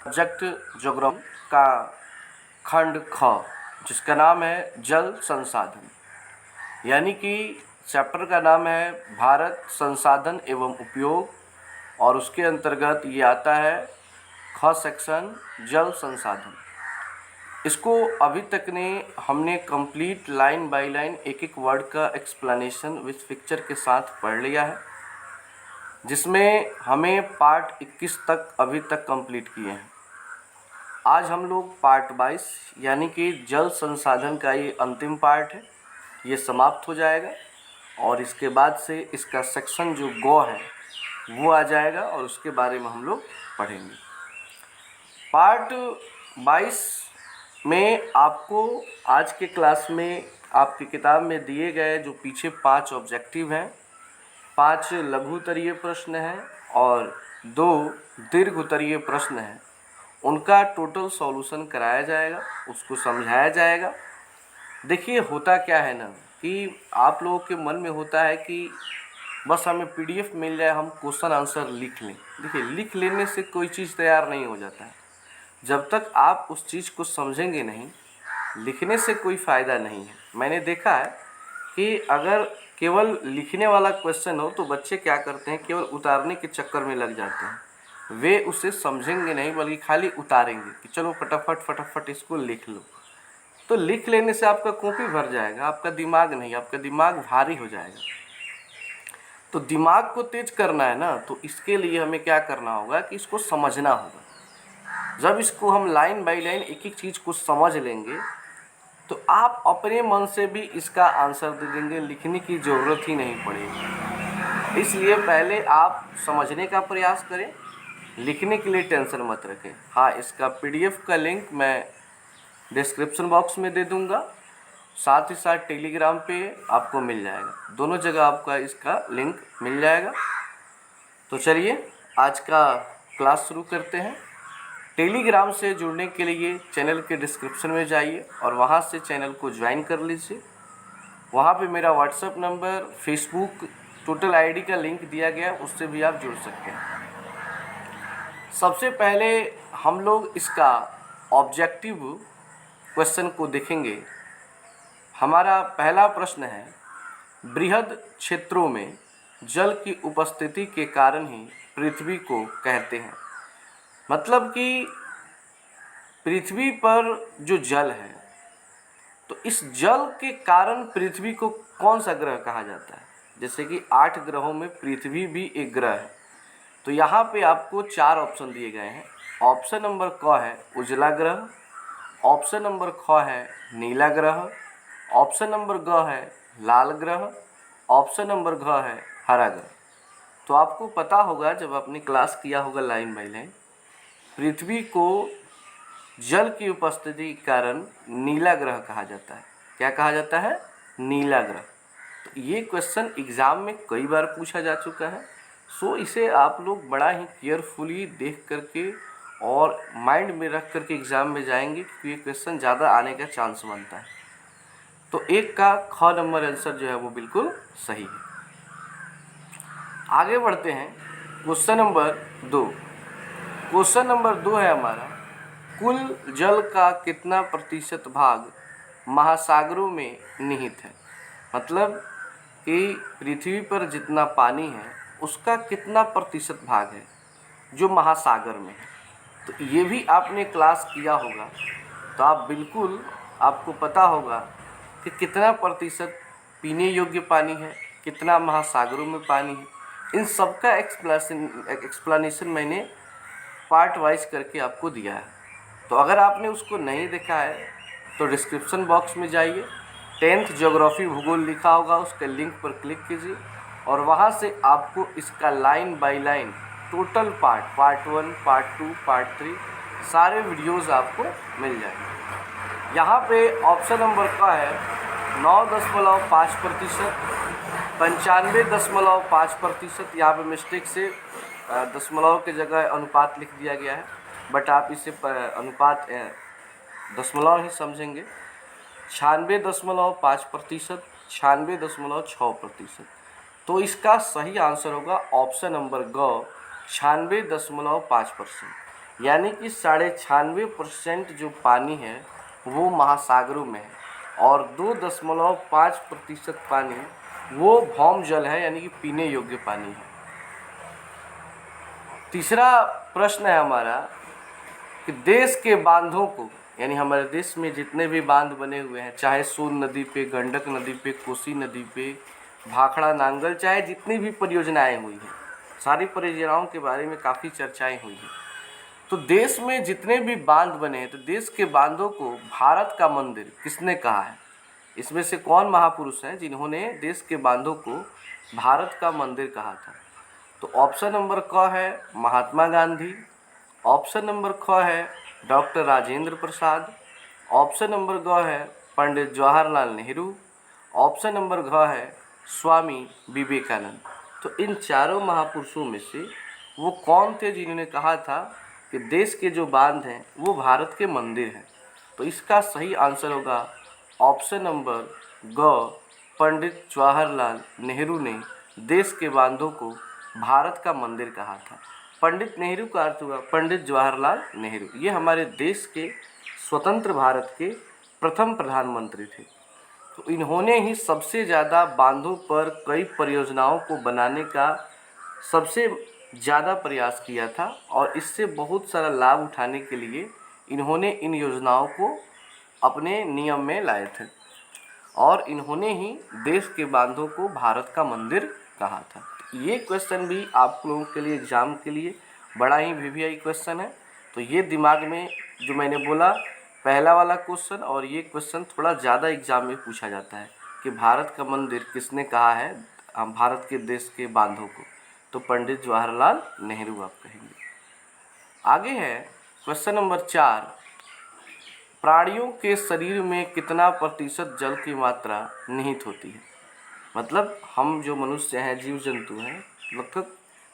Subject geography का खंड ख, जिसका नाम है जल संसाधन, यानी कि चैप्टर का नाम है भारत संसाधन एवं उपयोग, और उसके अंतर्गत ये आता है ख सेक्शन जल संसाधन। इसको अभी तक ने हमने कंप्लीट लाइन बाय लाइन एक एक वर्ड का एक्सप्लेनेशन विथ पिक्चर के साथ पढ़ लिया है, जिसमें हमें पार्ट 21 तक अभी तक कंप्लीट किए हैं। आज हम लोग पार्ट 22 यानी कि जल संसाधन का ये अंतिम पार्ट है, ये समाप्त हो जाएगा और इसके बाद से इसका सेक्शन जो गौ है वो आ जाएगा और उसके बारे में हम लोग पढ़ेंगे। पार्ट 22 में आपको आज के क्लास में आपकी किताब में दिए गए जो पीछे 5 ऑब्जेक्टिव हैं, 5 लघु उत्तरीय प्रश्न हैं और 2 दीर्घ उत्तरीय प्रश्न हैं, उनका टोटल सॉल्यूशन कराया जाएगा, उसको समझाया जाएगा। देखिए होता क्या है ना कि आप लोगों के मन में होता है कि बस हमें पीडीएफ मिल जाए, हम क्वेश्चन आंसर लिख लें। देखिए लिख लेने से कोई चीज़ तैयार नहीं हो जाता है। जब तक आप उस चीज़ को समझेंगे नहीं, लिखने से कोई फ़ायदा नहीं है। मैंने देखा है कि अगर केवल लिखने वाला क्वेश्चन हो तो बच्चे क्या करते हैं, केवल उतारने के चक्कर में लग जाते हैं। वे उसे समझेंगे नहीं बल्कि खाली उतारेंगे कि चलो फटाफट फटाफट इसको लिख लो। तो लिख लेने से आपका कॉपी भर जाएगा, आपका दिमाग नहीं, आपका दिमाग भारी हो जाएगा। तो दिमाग को तेज करना है ना, तो इसके लिए हमें क्या करना होगा कि इसको समझना होगा। जब इसको हम लाइन बाय लाइन एक एक चीज़ को समझ लेंगे तो आप अपने मन से भी इसका आंसर दे देंगे, लिखने की ज़रूरत ही नहीं पड़ेगी। इसलिए पहले आप समझने का प्रयास करें, लिखने के लिए टेंशन मत रखें। हाँ, इसका पीडीएफ का लिंक मैं डिस्क्रिप्शन बॉक्स में दे दूंगा, साथ ही साथ टेलीग्राम पे आपको मिल जाएगा, दोनों जगह आपका इसका लिंक मिल जाएगा। तो चलिए आज का क्लास शुरू करते हैं। टेलीग्राम से जुड़ने के लिए चैनल के डिस्क्रिप्शन में जाइए और वहाँ से चैनल को ज्वाइन कर लीजिए। वहाँ पे मेरा WhatsApp number, Facebook, total ID का लिंक दिया गया है, उससे भी आप जुड़ सकते हैं। सबसे पहले हम लोग इसका ऑब्जेक्टिव क्वेश्चन को देखेंगे। हमारा पहला प्रश्न है, बृहद क्षेत्रों में जल की उपस्थिति के कारण ही पृथ्वी को कहते हैं। मतलब कि पृथ्वी पर जो जल है, तो इस जल के कारण पृथ्वी को कौन सा ग्रह कहा जाता है। जैसे कि 8 ग्रहों में पृथ्वी भी एक ग्रह है। तो यहाँ पे आपको 4 ऑप्शन दिए गए हैं। ऑप्शन नंबर क है उजला ग्रह, ऑप्शन नंबर ख है नीला ग्रह, ऑप्शन नंबर ग है लाल ग्रह, ऑप्शन नंबर घ है हरा ग्रह। तो आपको पता होगा, जब आपने क्लास किया होगा लाइन बाय लाइन, पृथ्वी को जल की उपस्थिति के कारण नीला ग्रह कहा जाता है। क्या कहा जाता है? नीला ग्रह। तो ये क्वेश्चन एग्ज़ाम में कई बार पूछा जा चुका है। सो इसे आप लोग बड़ा ही केयरफुली देख करके और माइंड में रख करके एग्ज़ाम में जाएंगे, क्योंकि ये क्वेश्चन ज़्यादा आने का चांस बनता है। तो एक का ख नंबर आंसर जो है वो बिल्कुल सही है। आगे बढ़ते हैं क्वेश्चन नंबर 2। क्वेश्चन नंबर 2 है हमारा, कुल जल का कितना प्रतिशत भाग महासागरों में निहित है। मतलब कि पृथ्वी पर जितना पानी है उसका कितना प्रतिशत भाग है जो महासागर में है। तो ये भी आपने क्लास किया होगा, तो आप बिल्कुल आपको पता होगा कि कितना प्रतिशत पीने योग्य पानी है, कितना महासागरों में पानी है। इन सब का एक्सप्लेनेशन मैंने पार्ट वाइज करके आपको दिया है। तो अगर आपने उसको नहीं देखा है तो डिस्क्रिप्शन बॉक्स में जाइए, 10th ज्योग्राफी भूगोल लिखा होगा, उसके लिंक पर क्लिक कीजिए और वहाँ से आपको इसका line by line total part 1, part 2, part 3 सारे वीडियोस आपको मिल जाएंगे। यहाँ पे ऑप्शन नंबर का है 9.5%, 95.5%। यहाँ पे मिस्टेक से दशमलव की जगह अनुपात लिख दिया गया है, बट आप इसे अनुपात दशमलव ही समझेंगे। 96.5%, 96.6%। तो इसका सही आंसर होगा ऑप्शन नंबर ग, 96.5%। यानी कि 96% जो पानी है वो महासागरों में है और 2.5% पानी वो भौम जल है, यानी कि पीने योग्य पानी है। तीसरा प्रश्न है हमारा कि देश के बांधों को, यानी हमारे देश में जितने भी बांध बने हुए हैं, चाहे सोन नदी पे, गंडक नदी पे, कोसी नदी पे, भाखड़ा नांगल, चाहे जितनी भी परियोजनाएं हुई हैं, सारी परियोजनाओं के बारे में काफ़ी चर्चाएं हुई हैं। तो देश में जितने भी बांध बने हैं, तो देश के बांधों को भारत का मंदिर किसने कहा है? इसमें से कौन महापुरुष हैं जिन्होंने देश के बांधों को भारत का मंदिर कहा था? तो ऑप्शन नंबर क है महात्मा गांधी, ऑप्शन नंबर ख है doctor Rajendra Prasad, option number ग है पंडित जवाहरलाल नेहरू, ऑप्शन नंबर घ है स्वामी विवेकानंद। तो इन चारों महापुरुषों में से वो कौन थे जिन्होंने कहा था कि देश के जो बांध हैं वो भारत के मंदिर हैं? तो इसका सही आंसर होगा ऑप्शन नंबर ग, पंडित जवाहरलाल नेहरू ने देश के बांधों को भारत का मंदिर कहा था। पंडित नेहरू का अर्थ हुआ पंडित जवाहरलाल नेहरू। ये हमारे देश के स्वतंत्र भारत के प्रथम प्रधानमंत्री थे। तो इन्होंने ही सबसे ज़्यादा बांधों पर कई परियोजनाओं को बनाने का सबसे ज़्यादा प्रयास किया था और इससे बहुत सारा लाभ उठाने के लिए इन्होंने इन योजनाओं को अपने नियम में लाए थे और इन्होंने ही देश के बांधों को भारत का मंदिर कहा था। ये क्वेश्चन भी आप लोगों के लिए एग्ज़ाम के लिए बड़ा ही वीवीआई क्वेश्चन है। तो ये दिमाग में जो मैंने बोला पहला वाला क्वेश्चन और ये क्वेश्चन थोड़ा ज़्यादा एग्ज़ाम में पूछा जाता है कि भारत का मंदिर किसने कहा है भारत के देश के बांधों को? तो पंडित जवाहरलाल नेहरू आप कहेंगे। आगे है क्वेश्चन नंबर 4, प्राणियों के शरीर में कितना प्रतिशत जल की मात्रा निहित होती है? मतलब हम जो मनुष्य हैं, जीव जंतु हैं, लगभग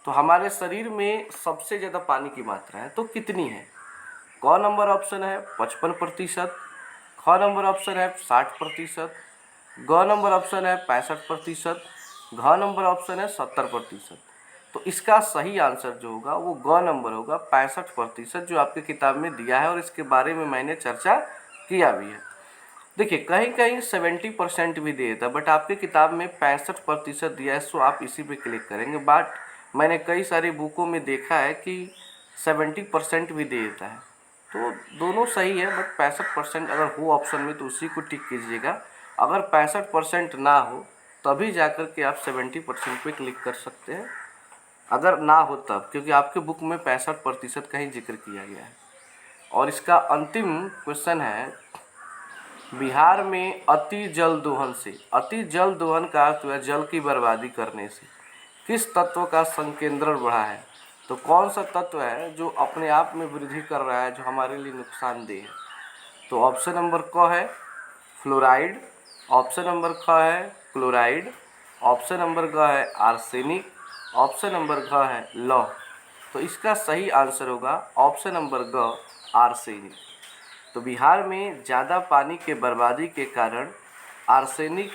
तो हमारे शरीर में सबसे ज़्यादा पानी की मात्रा है, तो कितनी है? क नंबर ऑप्शन है 55%, ख नंबर ऑप्शन है 60%, ग नंबर ऑप्शन है 65%, घ नंबर ऑप्शन है 70%। तो इसका सही आंसर जो होगा वो ग नंबर होगा 65%, जो आपके किताब में दिया है और इसके बारे में मैंने चर्चा किया भी है। देखिए कहीं कहीं 70% भी दे देता, बट आपके किताब में 65% दिया है, सो आप इसी पे क्लिक करेंगे। बट मैंने कई सारी बुकों में देखा है कि 70% भी दे देता है, तो दोनों सही है, बट 65% अगर हो ऑप्शन में तो उसी को टिक कीजिएगा। अगर 65% ना हो तभी जाकर के आप 70% पे क्लिक कर सकते हैं, अगर ना हो तब, क्योंकि आपके बुक में 65% का ही जिक्र किया गया है। और इसका अंतिम क्वेश्चन है, बिहार में अति जल दोहन से, अति जल दोहन का अर्थ है जल की बर्बादी करने से, किस तत्व का संकेंद्रण बढ़ा है? तो कौन सा तत्व है जो अपने आप में वृद्धि कर रहा है, जो हमारे लिए नुकसानदेह है? तो ऑप्शन नंबर क है फ्लोराइड, ऑप्शन नंबर ख है क्लोराइड, ऑप्शन नंबर ग है आर्सेनिक, ऑप्शन नंबर घ है लौह। तो इसका सही आंसर होगा ऑप्शन नंबर ग आर्सेनिक। तो बिहार में ज़्यादा पानी के बर्बादी के कारण आर्सेनिक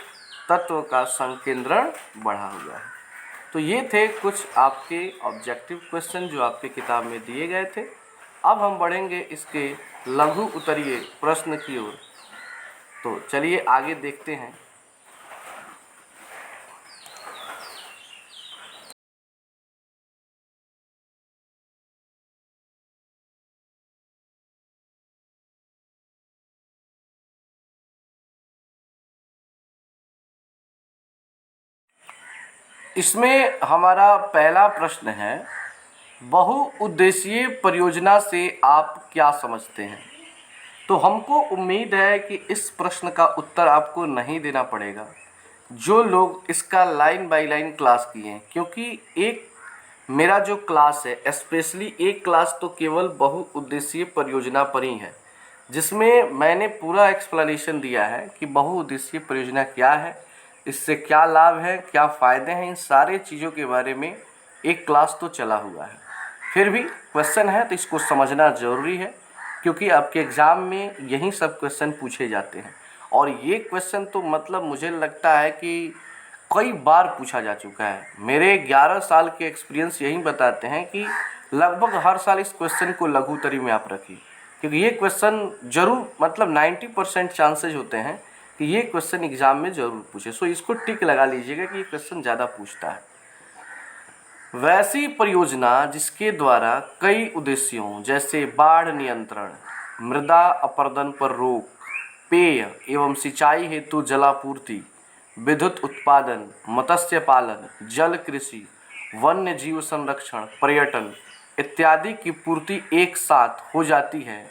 तत्व का संकेंद्रण बढ़ा हुआ है। तो ये थे कुछ आपके ऑब्जेक्टिव क्वेश्चन जो आपके किताब में दिए गए थे। अब हम बढ़ेंगे इसके लघु उत्तरीय प्रश्न की ओर। तो चलिए आगे देखते हैं। इसमें हमारा पहला प्रश्न है, बहुउद्देशीय परियोजना से आप क्या समझते हैं? तो हमको उम्मीद है कि इस प्रश्न का उत्तर आपको नहीं देना पड़ेगा जो लोग इसका लाइन बाय लाइन क्लास किए हैं, क्योंकि एक मेरा जो क्लास है स्पेशली एक क्लास तो केवल बहुउद्देशीय परियोजना पर ही है, जिसमें मैंने पूरा एक्सप्लेनेशन दिया है कि बहुउद्देशीय परियोजना क्या है, इससे क्या लाभ है, क्या फ़ायदे हैं, इन सारे चीज़ों के बारे में एक क्लास तो चला हुआ है। फिर भी क्वेश्चन है तो इसको समझना ज़रूरी है, क्योंकि आपके एग्ज़ाम में यही सब क्वेश्चन पूछे जाते हैं। और ये क्वेश्चन तो मतलब मुझे लगता है कि कई बार पूछा जा चुका है। मेरे 11 साल के एक्सपीरियंस यही बताते हैं कि लगभग हर साल इस क्वेश्चन को लघुत्तरी में आप रखिए, क्योंकि ये क्वेश्चन जरूर, मतलब 90% चांसेज होते हैं कि ये क्वेश्चन एग्जाम में जरूर पूछे। सो इसको टिक लगा लीजिएगा कि ये क्वेश्चन ज़्यादा पूछता है। वैसी परियोजना जिसके द्वारा कई उद्देश्यों जैसे बाढ़ नियंत्रण, मृदा अपरदन पर रोक, पेय एवं सिंचाई हेतु जलापूर्ति, विद्युत उत्पादन, मत्स्य पालन, जल कृषि, वन्य जीव संरक्षण, पर्यटन इत्यादि की पूर्ति एक साथ हो जाती है,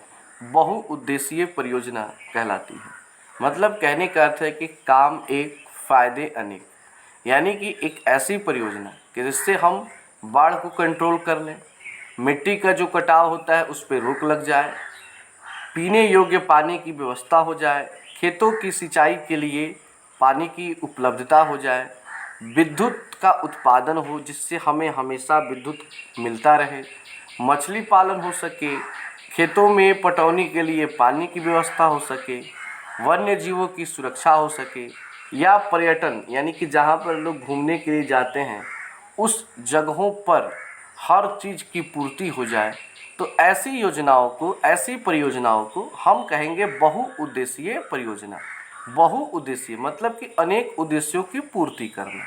बहुउद्देशीय परियोजना कहलाती है। मतलब कहने का अर्थ है कि काम एक, फायदे अनेक। यानी कि एक ऐसी परियोजना कि जिससे हम बाढ़ को कंट्रोल कर लें, मिट्टी का जो कटाव होता है उस पर रोक लग जाए, पीने योग्य पानी की व्यवस्था हो जाए, खेतों की सिंचाई के लिए पानी की उपलब्धता हो जाए, विद्युत का उत्पादन हो जिससे हमें हमेशा विद्युत मिलता रहे, मछली पालन हो सके, खेतों में पटौनी के लिए पानी की व्यवस्था हो सके, वन्य जीवों की सुरक्षा हो सके, या पर्यटन यानी कि जहाँ पर लोग घूमने के लिए जाते हैं उस जगहों पर हर चीज़ की पूर्ति हो जाए, तो ऐसी योजनाओं को, ऐसी परियोजनाओं को हम कहेंगे बहुउद्देशीय परियोजना। बहुउद्देशीय मतलब कि अनेक उद्देश्यों की पूर्ति करना।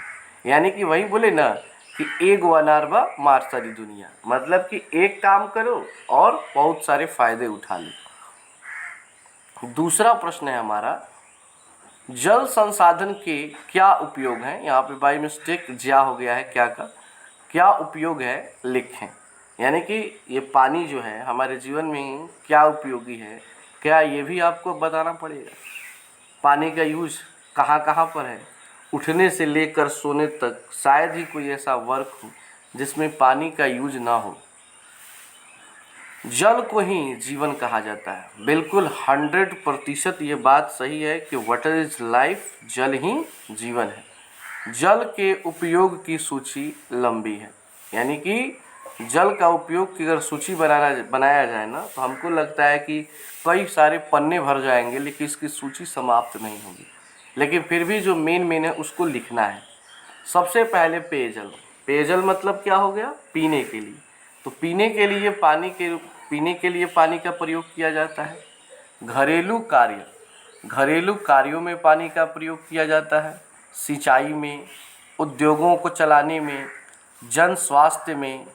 यानी कि वही बोले ना कि एक अनार बा मार सारी दुनिया, मतलब कि एक काम करो और बहुत सारे फायदे उठा लो। दूसरा प्रश्न है हमारा, जल संसाधन के क्या उपयोग हैं। यहाँ पे बाई मिस्टेक ज्या हो गया है, क्या उपयोग है लिखें। यानी कि ये पानी जो है हमारे जीवन में क्या उपयोगी है, क्या ये भी आपको बताना पड़ेगा। पानी का यूज कहाँ कहाँ पर है, उठने से लेकर सोने तक शायद ही कोई ऐसा वर्क हो जिसमें पानी का यूज ना हो। जल को ही जीवन कहा जाता है। बिल्कुल 100% ये बात सही है कि वाटर इज लाइफ, जल ही जीवन है। जल के उपयोग की सूची लंबी है। यानी कि जल का उपयोग की अगर सूची बनाया जाए ना तो हमको लगता है कि कई सारे पन्ने भर जाएंगे, लेकिन इसकी सूची समाप्त नहीं होगी। लेकिन फिर भी जो मेन है उसको लिखना है। सबसे पहले पेयजल। पेयजल मतलब क्या हो गया, पीने के लिए। तो पीने के लिए पानी का प्रयोग किया जाता है। घरेलू कार्यों में पानी का प्रयोग किया जाता है। सिंचाई में, उद्योगों को चलाने में, जन स्वास्थ्य में,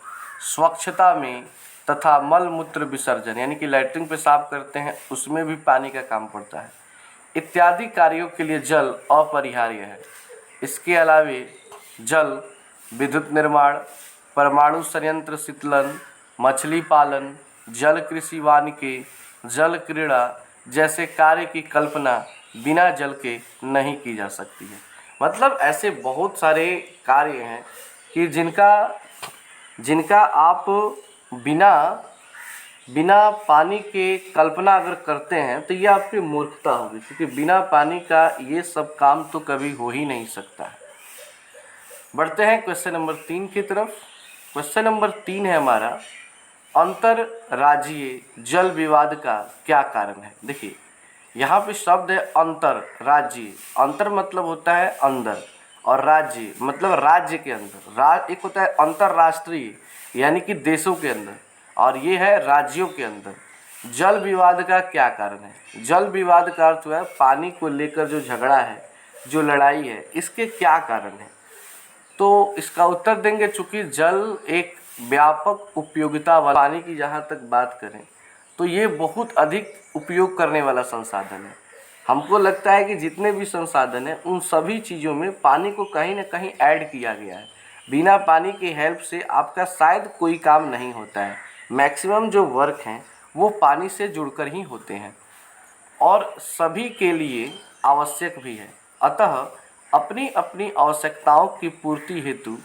स्वच्छता में तथा मल मूत्र विसर्जन यानी कि लैट्रिन पेशाब करते हैं उसमें भी पानी का काम पड़ता है, इत्यादि कार्यों के लिए जल अपरिहार्य है। इसके अलावे जल विद्युत निर्माण, परमाणु संयंत्र शीतलन, मछली पालन, जल कृषि वानिकी, जल क्रीड़ा जैसे कार्य की कल्पना बिना जल के नहीं की जा सकती है। मतलब ऐसे बहुत सारे कार्य हैं कि जिनका आप बिना पानी के कल्पना अगर करते हैं तो ये आपकी मूर्खता होगी, क्योंकि बिना पानी का ये सब काम तो कभी हो ही नहीं सकता है। बढ़ते हैं क्वेश्चन नंबर 3 की तरफ। क्वेश्चन नंबर 3 है हमारा, अंतरराज्यीय जल विवाद का क्या कारण है। देखिए यहाँ पे शब्द है अंतरराज्यीय। अंतर मतलब होता है अंदर और राज्य मतलब राज्य के अंदर। एक होता है अंतरराष्ट्रीय यानी कि देशों के अंदर, और ये है राज्यों के अंदर। जल विवाद का क्या कारण है। जल विवाद का अर्थ है पानी को लेकर जो झगड़ा है, जो लड़ाई है, इसके क्या कारण है। तो इसका उत्तर देंगे, चूंकि जल एक व्यापक उपयोगिता वाला, पानी की जहाँ तक बात करें तो ये बहुत अधिक उपयोग करने वाला संसाधन है। हमको लगता है कि जितने भी संसाधन हैं उन सभी चीज़ों में पानी को कहीं ना कहीं ऐड किया गया है। बिना पानी की हेल्प से आपका शायद कोई काम नहीं होता है। मैक्सिमम जो वर्क हैं वो पानी से जुड़कर ही होते हैं और सभी के लिए आवश्यक भी है। अतः अपनी अपनी आवश्यकताओं की पूर्ति हेतु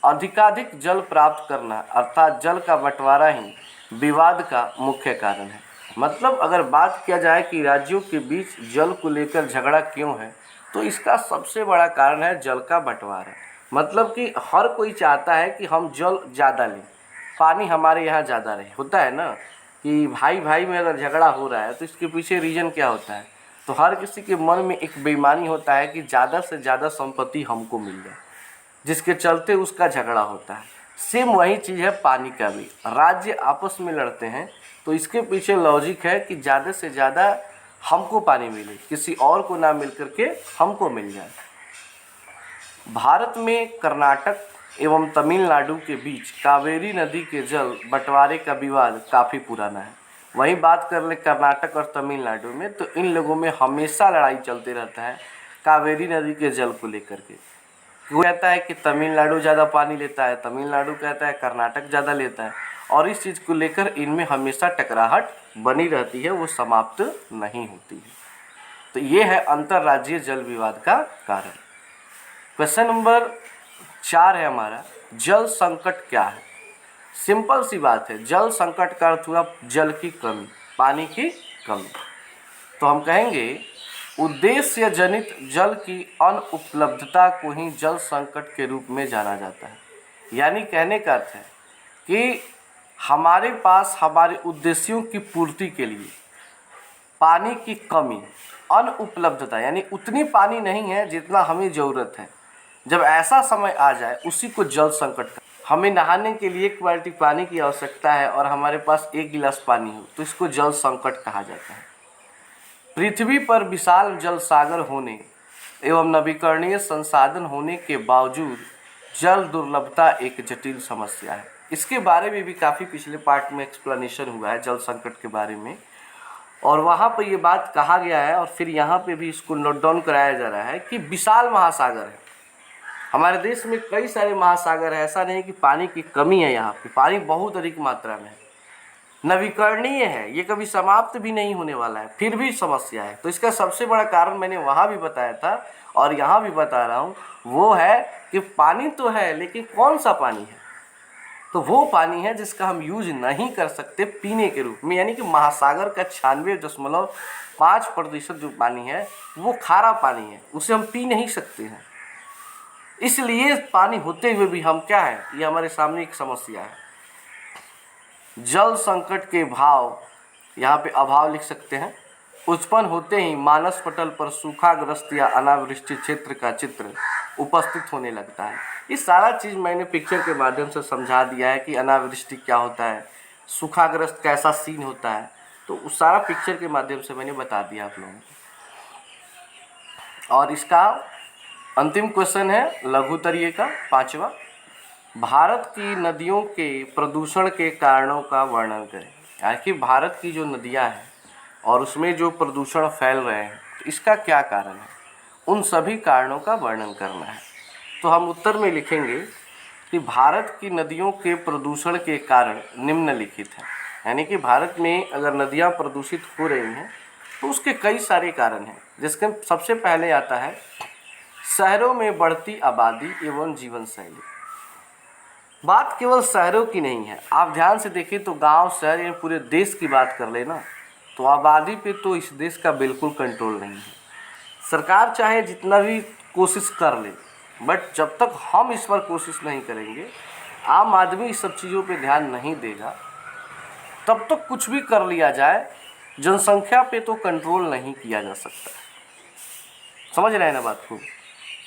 अधिकाधिक जल प्राप्त करना अर्थात जल का बंटवारा ही विवाद का मुख्य कारण है। मतलब अगर बात किया जाए कि राज्यों के बीच जल को लेकर झगड़ा क्यों है, तो इसका सबसे बड़ा कारण है जल का बंटवारा। मतलब कि हर कोई चाहता है कि हम जल ज़्यादा लें, पानी हमारे यहाँ ज़्यादा रहे। होता है ना कि भाई भाई में अगर झगड़ा हो रहा है तो इसके पीछे रीज़न क्या होता है, तो हर किसी के मन में एक बेईमानी होता है कि ज़्यादा से ज़्यादा संपत्ति हमको मिल जाए, जिसके चलते उसका झगड़ा होता है। सेम वही चीज़ है पानी का भी। राज्य आपस में लड़ते हैं तो इसके पीछे लॉजिक है कि ज़्यादा से ज़्यादा हमको पानी मिले, किसी और को ना मिल करके हमको मिल जाए। भारत में कर्नाटक एवं तमिलनाडु के बीच कावेरी नदी के जल बंटवारे का विवाद काफ़ी पुराना है। वहीं बात कर ले कर्नाटक और तमिलनाडु में, तो इन लोगों में हमेशा लड़ाई चलते रहता है कावेरी नदी के जल को लेकर के। वो कहता है कि तमिलनाडु ज़्यादा पानी लेता है, तमिलनाडु कहता है कर्नाटक ज़्यादा लेता है, और इस चीज़ को लेकर इनमें हमेशा टकराहट बनी रहती है, वो समाप्त नहीं होती है। तो ये है अंतर्राज्यीय जल विवाद का कारण। क्वेश्चन नंबर 4 है हमारा, जल संकट क्या है। सिंपल सी बात है, जल संकट का अर्थ हुआ जल की कमी, पानी की कमी। तो हम कहेंगे उद्देश्य जनित जल की अनुपलब्धता को ही जल संकट के रूप में जाना जाता है। यानी कहने का अर्थ है कि हमारे पास हमारे उद्देश्यों की पूर्ति के लिए पानी की कमी, अनुपलब्धता यानी उतनी पानी नहीं है जितना हमें ज़रूरत है। जब ऐसा समय आ जाए उसी को जल संकट का। हमें नहाने के लिए 1 बाल्टी पानी की आवश्यकता है और हमारे पास 1 गिलास पानी हो, तो इसको जल संकट कहा जाता है। पृथ्वी पर विशाल जल सागर होने एवं नवीकरणीय संसाधन होने के बावजूद जल दुर्लभता एक जटिल समस्या है। इसके बारे में भी काफ़ी पिछले पार्ट में एक्सप्लेनेशन हुआ है जल संकट के बारे में, और वहाँ पर ये बात कहा गया है और फिर यहाँ पे भी इसको नोट डाउन कराया जा रहा है कि विशाल महासागर है। हमारे देश में कई सारे महासागर है, ऐसा नहीं कि पानी की कमी है, यहाँ पे पानी बहुत अधिक मात्रा में है। नवीकरणीय है, ये कभी समाप्त भी नहीं होने वाला है, फिर भी समस्या है। तो इसका सबसे बड़ा कारण मैंने वहाँ भी बताया था और यहाँ भी बता रहा हूँ, वो है कि पानी तो है लेकिन कौन सा पानी है। तो वो पानी है जिसका हम यूज नहीं कर सकते पीने के रूप में, यानी कि महासागर का 96.5% जो पानी है वो खारा पानी है, उसे हम पी नहीं सकते हैं। इसलिए पानी होते हुए भी हम क्या है, ये हमारे सामने एक समस्या है। जल संकट के भाव, यहाँ पे अभाव लिख सकते हैं, उत्पन्न होते ही मानस पटल पर सूखाग्रस्त या अनावृष्टि क्षेत्र का चित्र उपस्थित होने लगता है। ये सारा चीज़ मैंने पिक्चर के माध्यम से समझा दिया है कि अनावृष्टि क्या होता है, सूखाग्रस्त कैसा सीन होता है, तो उस सारा पिक्चर के माध्यम से मैंने बता दिया आप लोगों को। और इसका अंतिम क्वेश्चन है लघुतरीय का 5वां, भारत की नदियों के प्रदूषण के कारणों का वर्णन करें। यानी भारत की जो नदियां हैं और उसमें जो प्रदूषण फैल रहे हैं, तो इसका क्या कारण है, उन सभी कारणों का वर्णन करना है। तो हम उत्तर में लिखेंगे कि भारत की नदियों के प्रदूषण के कारण निम्नलिखित हैं। यानी कि भारत में अगर नदियां प्रदूषित हो रही हैं तो उसके कई सारे कारण हैं, जिसके सबसे पहले आता है शहरों में बढ़ती आबादी एवं जीवन शैली। बात केवल शहरों की नहीं है, आप ध्यान से देखें तो गांव शहर या पूरे देश की बात कर लेना, तो आबादी पे तो इस देश का बिल्कुल कंट्रोल नहीं है। सरकार चाहे जितना भी कोशिश कर ले, बट जब तक हम इस पर कोशिश नहीं करेंगे, आम आदमी इस सब चीज़ों पे ध्यान नहीं देगा, तब तक कुछ भी कर लिया जाए, जनसंख्या पे तो कंट्रोल नहीं किया जा सकता। समझ रहे हैं ना बात को,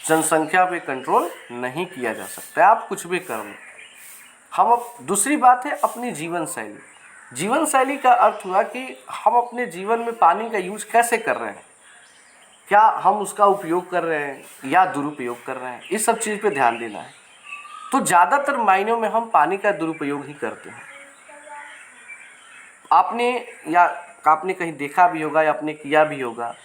जनसंख्या पे कंट्रोल नहीं किया जा सकता है, आप कुछ भी कर लो। हम अब दूसरी बात है अपनी जीवन शैली। जीवन शैली का अर्थ हुआ कि हम अपने जीवन में पानी का यूज कैसे कर रहे हैं, क्या हम उसका उपयोग कर रहे हैं या दुरुपयोग कर रहे हैं, इस सब चीज़ पे ध्यान देना है। तो ज़्यादातर मायनों में हम पानी का दुरुपयोग ही करते हैं। आपने कहीं देखा भी होगा या आपने किया भी होगा,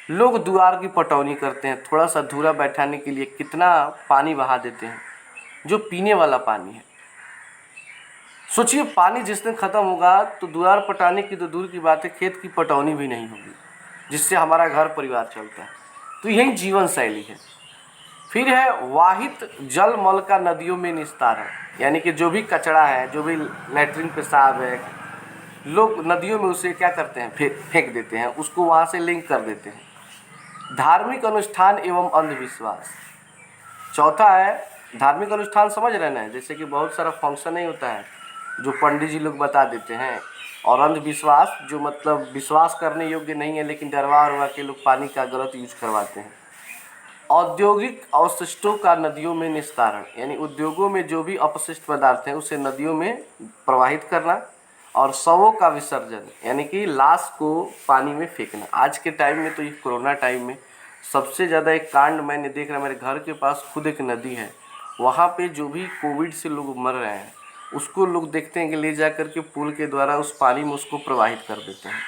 लोग द्वार की पटौनी करते हैं, थोड़ा सा धूरा बैठाने के लिए कितना पानी बहा देते हैं, जो पीने वाला पानी है। सोचिए पानी जिस दिन ख़त्म होगा तो द्वार पटाने की तो दूर की बात है, खेत की पटौनी भी नहीं होगी, जिससे हमारा घर परिवार चलता है। तो यही जीवन शैली है। फिर है वाहित जल मल का नदियों में निस्तारण, यानी कि जो भी कचरा है, जो भी लैट्रिन पेशाब है, लोग नदियों में उसे क्या करते हैं, फेंक देते हैं, उसको वहाँ से लिंक कर देते हैं। धार्मिक अनुष्ठान एवं अंधविश्वास। चौथा है धार्मिक अनुष्ठान, समझ रहे हैं, जैसे कि बहुत सारा फंक्शन नहीं होता है जो पंडित जी लोग बता देते हैं, और अंधविश्वास जो मतलब विश्वास करने योग्य नहीं है लेकिन डरवा उरवा के लोग पानी का गलत यूज करवाते हैं। औद्योगिक अवशिष्टों का नदियों में निस्तारण, यानी उद्योगों में जो भी अपशिष्ट पदार्थ हैं उसे नदियों में प्रवाहित करना। और शवों का विसर्जन, यानी कि लाश को पानी में फेंकना। आज के टाइम में तो ये कोरोना टाइम में सबसे ज़्यादा एक कांड मैंने देख रहा, मेरे घर के पास खुद एक नदी है, वहाँ पे जो भी कोविड से लोग मर रहे हैं उसको लोग देखते हैं कि ले जा कर के पुल के द्वारा उस पानी में उसको प्रवाहित कर देते हैं।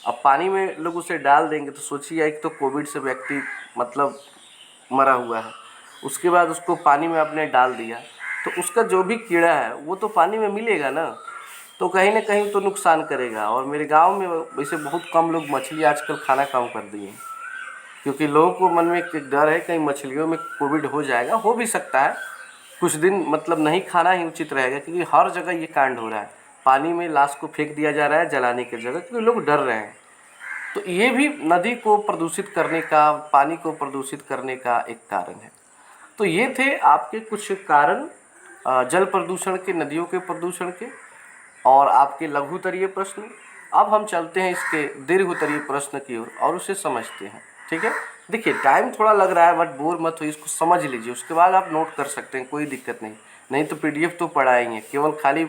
अब पानी में लोग उसे डाल देंगे तो सोचिए, एक तो कोविड से व्यक्ति मतलब मरा हुआ है, उसके बाद उसको पानी में आपने डाल दिया तो उसका जो भी कीड़ा है वो तो पानी में मिलेगा ना, तो कहीं ना कहीं तो नुकसान करेगा। और मेरे गांव में वैसे बहुत कम लोग मछली आजकल खाना कम कर दिए हैं, क्योंकि लोगों को मन में एक डर है कहीं मछलियों में कोविड हो जाएगा, हो भी सकता है कुछ दिन, मतलब नहीं खाना ही उचित रहेगा, क्योंकि हर जगह ये कांड हो रहा है, पानी में लाश को फेंक दिया जा रहा है जलाने की जगह, क्योंकि लोग डर रहे हैं। तो ये भी नदी को प्रदूषित करने का, पानी को प्रदूषित करने का एक कारण है। तो ये थे आपके कुछ कारण जल प्रदूषण के, नदियों के प्रदूषण के, और आपके लघुतरीय प्रश्न। अब हम चलते हैं इसके दीर्घोत्तरीय प्रश्न की ओर और उसे समझते हैं। ठीक है, देखिए टाइम थोड़ा लग रहा है बट बोर मत हो, इसको समझ लीजिए, उसके बाद आप नोट कर सकते हैं, कोई दिक्कत नहीं। नहीं तो पीडीएफ तो पढ़ाएंगे, केवल खाली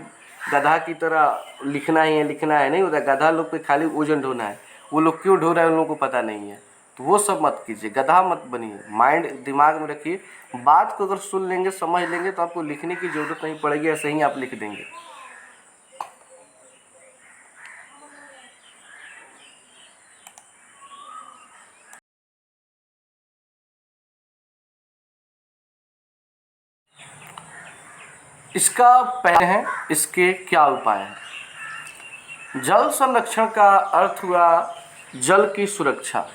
गधा की तरह लिखना ही है, लिखना है नहीं होता, गधा लोग पे खाली वजन ढोना है, वो लोग क्यों ढो रहे हैं उन लोगों को पता नहीं है, तो वो सब मत कीजिए, गधा मत बनिए, माइंड दिमाग में रखिए, बात को अगर सुन लेंगे समझ लेंगे तो आपको लिखने की ज़रूरत नहीं पड़ेगी, ऐसे ही आप लिख देंगे। इसका पहले है, इसके क्या उपाय हैं। जल संरक्षण का अर्थ हुआ जल की सुरक्षा,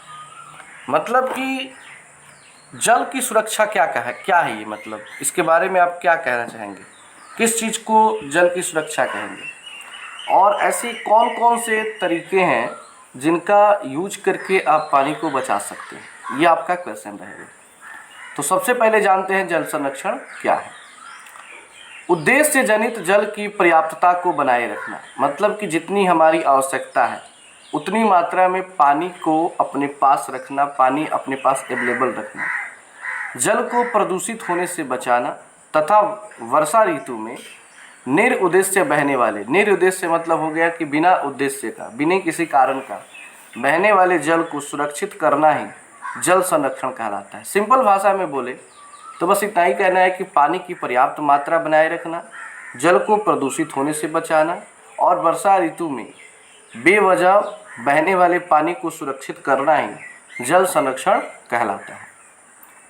मतलब कि जल की सुरक्षा क्या है ये, मतलब इसके बारे में आप क्या कहना चाहेंगे, किस चीज़ को जल की सुरक्षा कहेंगे, और ऐसे कौन कौन से तरीके हैं जिनका यूज करके आप पानी को बचा सकते हैं, ये आपका क्वेश्चन रहेगा। तो सबसे पहले जानते हैं जल संरक्षण क्या है। उद्देश्य जनित जल की पर्याप्तता को बनाए रखना, मतलब कि जितनी हमारी आवश्यकता है उतनी मात्रा में पानी को अपने पास रखना, पानी अपने पास अवेलेबल रखना, जल को प्रदूषित होने से बचाना, तथा वर्षा ऋतु में निरुद्देश्य बहने वाले, निरुद्देश्य मतलब हो गया कि बिना उद्देश्य का, बिना किसी कारण का बहने वाले जल को सुरक्षित करना ही जल संरक्षण कहलाता है। सिंपल भाषा में बोले तो बस इतना ही कहना है कि पानी की पर्याप्त मात्रा बनाए रखना, जल को प्रदूषित होने से बचाना, और वर्षा ऋतु में बेवजह बहने वाले पानी को सुरक्षित करना ही जल संरक्षण कहलाता है।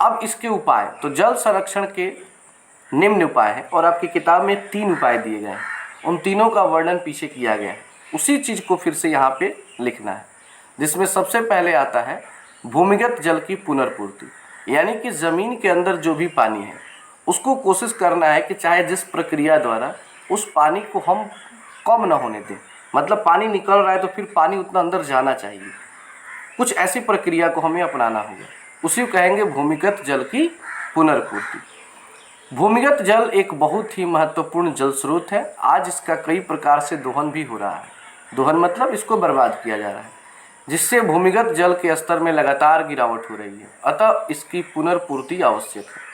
अब इसके उपाय, तो जल संरक्षण के निम्न उपाय हैं, और आपकी किताब में 3 उपाय दिए गए हैं, उन तीनों का वर्णन पीछे किया गया है, उसी चीज़ को फिर से यहाँ पे लिखना है, जिसमें सबसे पहले आता है भूमिगत जल की पुनर्पूर्ति, यानी कि ज़मीन के अंदर जो भी पानी है उसको कोशिश करना है कि चाहे जिस प्रक्रिया द्वारा उस पानी को हम कम ना होने दें, मतलब पानी निकल रहा है तो फिर पानी उतना अंदर जाना चाहिए, कुछ ऐसी प्रक्रिया को हमें अपनाना होगा, उसी को कहेंगे भूमिगत जल की पुनर्पूर्ति। भूमिगत जल एक बहुत ही महत्वपूर्ण जल स्रोत है, आज इसका कई प्रकार से दोहन भी हो रहा है, दोहन मतलब इसको बर्बाद किया जा रहा है, जिससे भूमिगत जल के स्तर में लगातार गिरावट हो रही है, अतः इसकी पुनर्पूर्ति आवश्यक है।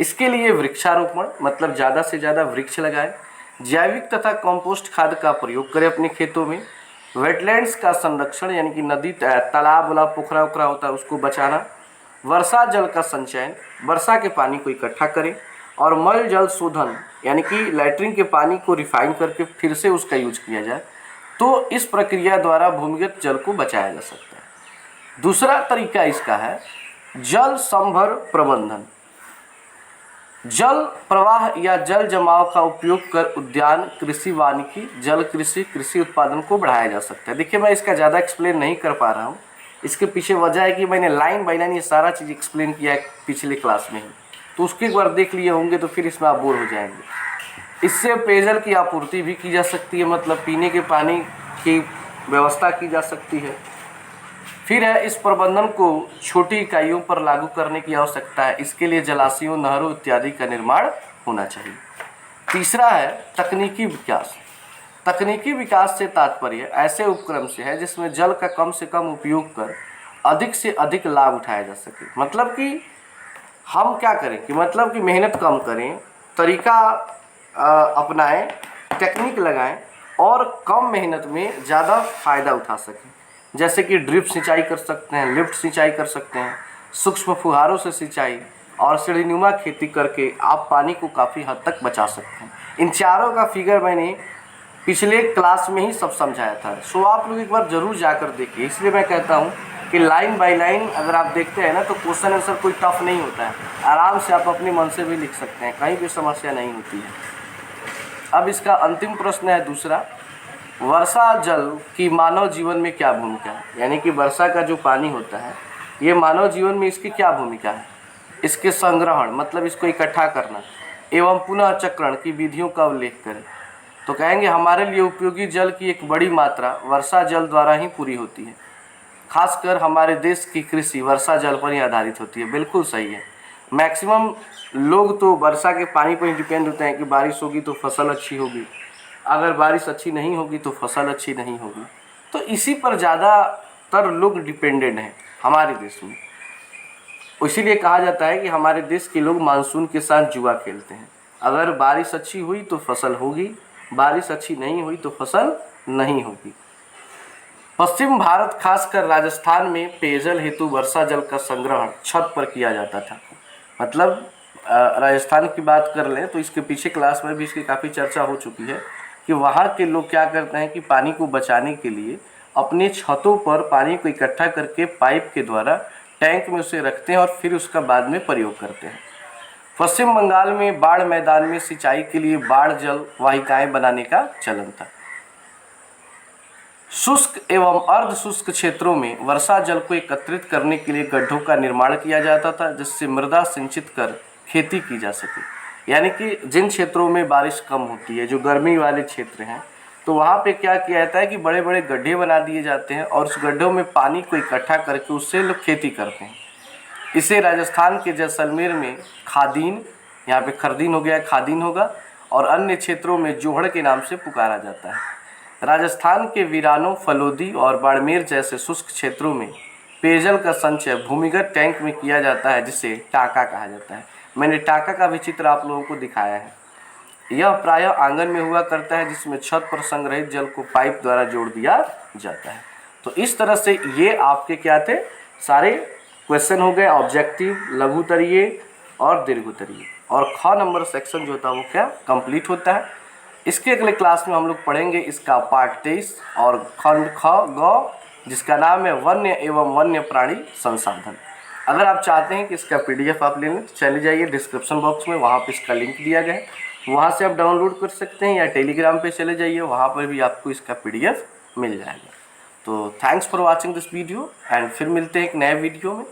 इसके लिए वृक्षारोपण, मतलब ज़्यादा से ज़्यादा वृक्ष लगाएं, जैविक तथा कंपोस्ट खाद का प्रयोग करें अपने खेतों में, वेटलैंड्स का संरक्षण, यानी कि नदी तालाब वाला पोखरा उखरा होता है उसको बचाना, वर्षा जल का संचयन, वर्षा के पानी को इकट्ठा करें, और मल जल शोधन, यानी कि लैट्रिन के पानी को रिफाइन करके फिर से उसका यूज किया जाए, तो इस प्रक्रिया द्वारा भूमिगत जल को बचाया जा सकता है। दूसरा तरीका इसका है जल संभर प्रबंधन, जल प्रवाह या जल जमाव का उपयोग कर उद्यान, कृषि वानिकी, जल कृषि, कृषि उत्पादन को बढ़ाया जा सकता है। देखिए मैं इसका ज़्यादा एक्सप्लेन नहीं कर पा रहा हूँ, इसके पीछे वजह है कि मैंने लाइन बाई लाइन ये सारा चीज़ एक्सप्लेन किया है पिछले क्लास में ही, तो उसके एक बार देख लिए होंगे तो फिर इसमें आप बोर हो जाएंगे। इससे पेयजल की आपूर्ति भी की जा सकती है, मतलब पीने के पानी की व्यवस्था की जा सकती है। फिर है इस प्रबंधन को छोटी इकाइयों पर लागू करने की आवश्यकता है, इसके लिए जलाशयों, नहरों इत्यादि का निर्माण होना चाहिए। तीसरा है तकनीकी विकास, तकनीकी विकास से तात्पर्य ऐसे उपक्रम से है जिसमें जल का कम से कम उपयोग कर अधिक से अधिक लाभ उठाया जा सके, मतलब कि हम क्या करें कि मतलब कि मेहनत कम करें, तरीका अपनाएं, टेक्निक लगाएं और कम मेहनत में ज़्यादा फ़ायदा उठा सकें। जैसे कि ड्रिप सिंचाई कर सकते हैं, लिफ्ट सिंचाई कर सकते हैं, सूक्ष्म फुहारों से सिंचाई और सीढ़ीनुमा खेती करके आप पानी को काफ़ी हद तक बचा सकते हैं। इन चारों का फिगर मैंने पिछले क्लास में ही सब समझाया था, सो आप लोग एक बार ज़रूर जाकर देखिए। इसलिए मैं कहता हूँ कि लाइन बाय लाइन अगर आप देखते हैं ना तो क्वेश्चन आंसर कोई टफ नहीं होता है, आराम से आप अपने मन से भी लिख सकते हैं, कहीं भी समस्या नहीं होती है। अब इसका अंतिम प्रश्न है दूसरा, वर्षा जल की मानव जीवन में क्या भूमिका है। यानी कि वर्षा का जो पानी होता है ये मानव जीवन में इसकी क्या भूमिका है। इसके संग्रहण मतलब इसको इकट्ठा करना एवं पुनः चक्रण की विधियों का उल्लेख करें। तो कहेंगे हमारे लिए उपयोगी जल की एक बड़ी मात्रा वर्षा जल द्वारा ही पूरी होती है। खासकर हमारे देश की कृषि वर्षा जल पर ही आधारित होती है। बिल्कुल सही है। मैक्सिमम लोग तो वर्षा के पानी पर ही डिपेंड होते हैं कि बारिश होगी तो फसल अच्छी होगी, अगर बारिश अच्छी नहीं होगी तो फसल अच्छी नहीं होगी। तो इसी पर ज़्यादातर लोग डिपेंडेंट हैं हमारे देश में। इसीलिए कहा जाता है कि हमारे देश के लोग मानसून के साथ जुआ खेलते हैं। अगर बारिश अच्छी हुई तो फसल होगी, बारिश अच्छी नहीं हुई तो फसल नहीं होगी। पश्चिम भारत खासकर राजस्थान में पेयजल हेतु वर्षा जल का संग्रहण छत पर किया जाता था। मतलब राजस्थान की बात कर लें तो इसके पीछे क्लास में भी इसकी काफ़ी चर्चा हो चुकी है कि वहाँ के लोग क्या करते हैं कि पानी को बचाने के लिए अपने छतों पर पानी को इकट्ठा करके पाइप के द्वारा टैंक में उसे रखते हैं और फिर उसका बाद में प्रयोग करते हैं। पश्चिम बंगाल में बाढ़ मैदान में सिंचाई के लिए बाढ़ जल वाहिकाएं बनाने का चलन था। शुष्क एवं अर्ध शुष्क क्षेत्रों में वर्षा जल को एकत्रित करने के लिए गड्ढों का निर्माण किया जाता था जिससे मृदा सिंचित कर खेती की जा सके। यानी कि जिन क्षेत्रों में बारिश कम होती है, जो गर्मी वाले क्षेत्र हैं, तो वहाँ पे क्या किया जाता है कि बड़े बड़े गड्ढे बना दिए जाते हैं और उस गड्ढों में पानी को इकट्ठा करके उससे लोग खेती करते हैं। इसे राजस्थान के जैसलमेर में खादीन, यहाँ पे खरदीन हो गया, खादीन होगा, और अन्य क्षेत्रों में जोहड़ के नाम से पुकारा जाता है। राजस्थान के वीरानों, फलोदी और बाड़मेर जैसे शुष्क क्षेत्रों में पेयजल का संचय भूमिगत टैंक में किया जाता है जिसे टाका कहा जाता है। मैंने टाका का भी चित्र आप लोगों को दिखाया है। यह प्रायः आंगन में हुआ करता है जिसमें छत पर संग्रहित जल को पाइप द्वारा जोड़ दिया जाता है। तो इस तरह से ये आपके क्या थे, सारे क्वेश्चन हो गए ऑब्जेक्टिव, लघुत्तरीय और दीर्घोत्तरीय। और ख नंबर सेक्शन जो होता है वो क्या कंप्लीट होता है। इसके अगले क्लास में हम लोग पढ़ेंगे इसका पार्ट 23 और खंड ख ग, जिसका नाम है वन्य एवं वन्य प्राणी संसाधन। अगर आप चाहते हैं कि इसका पीडीएफ आप लें तो चले जाइए डिस्क्रिप्शन बॉक्स में, वहाँ पे इसका लिंक दिया गया है, वहाँ से आप डाउनलोड कर सकते हैं, या टेलीग्राम पे चले जाइए, वहाँ पर भी आपको इसका पीडीएफ मिल जाएगा। तो thanks for watching this video and फिर मिलते हैं एक नए वीडियो में।